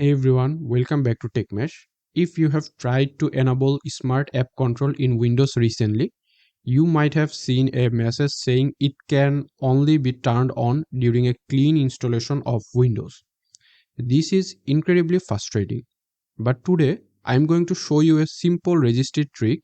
Hey everyone, welcome back to TechMesh. If you have tried to enable Smart App Control in Windows recently, you might have seen a message saying it can only be turned on during a clean installation of Windows. This is incredibly frustrating. But today, I'm going to show you a simple registry trick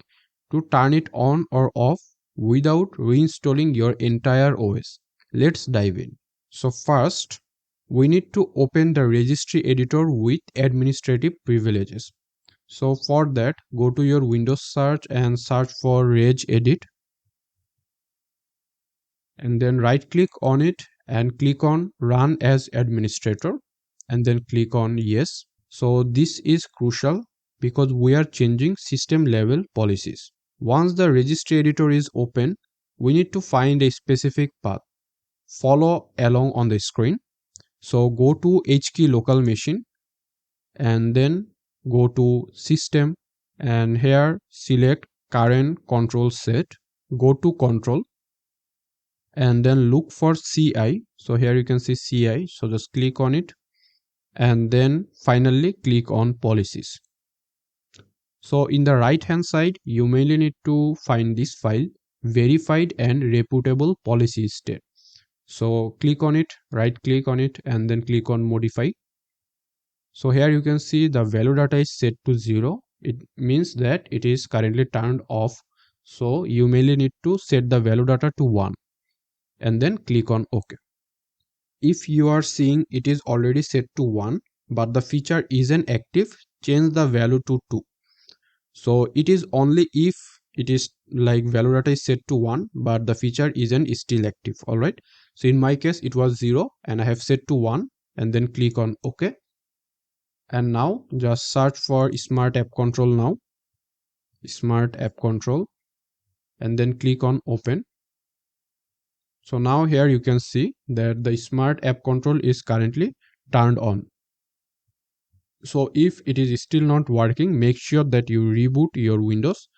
to turn it on or off without reinstalling your entire OS. Let's dive in. So first, we need to open the registry editor with administrative privileges. So for that, go to your Windows search and search for Regedit, and then right click on it and click on run as administrator and then click on yes. So this is crucial because we are changing system level policies. Once the registry editor is open, we need to find a specific path. Follow along on the screen. So go to HKey local machine and then go to system, and here select current control set. Go to control and then look for CI. So here you can see CI. So just click on it and then finally click on policies. So in the right hand side, you mainly need to find this file, verified and reputable policy state. So click on it, right click on it and then click on modify. So here you can see the value data is set to 0. It means that it is currently turned off. So you mainly need to set the value data to 1 and then click on OK. If you are seeing it is already set to 1 but the feature isn't active, change the value to 2. So it is only if it is like value data is set to 1 but the feature isn't still active. Alright, so in my case it was 0 and I have set to 1 and then click on OK. And now just search for Smart App Control now. Smart App Control and then click on open. So now here you can see that the Smart App Control is currently turned on. So if it is still not working, make sure that you reboot your Windows.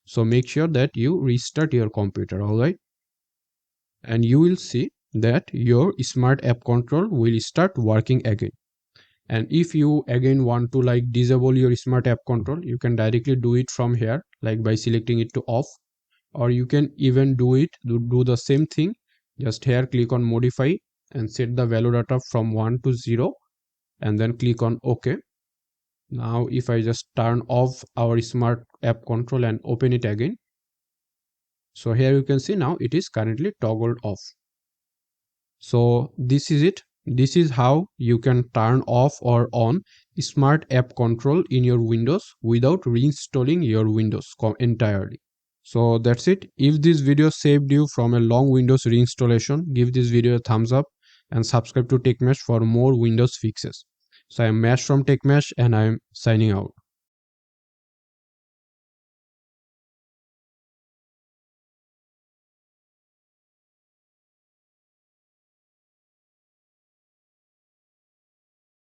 So make sure that you restart your computer, alright? And you will see that your Smart App Control will start working again. And if you again want to like disable your Smart App Control, you can directly do it from here, like by selecting it to off, or you can even do the same thing. Just here click on modify and set the value data from 1 to 0 and then click on OK. Now if I just turn off our Smart App Control and open it again, so here you can see now it is currently toggled off. So this is it. This is how you can turn off or on Smart App Control in your Windows without reinstalling your Windows entirely. So that's it. If this video saved you from a long Windows reinstallation, give this video a thumbs up and subscribe to TechMesh for more Windows fixes. So I am Mesh from TechMesh and I am signing out.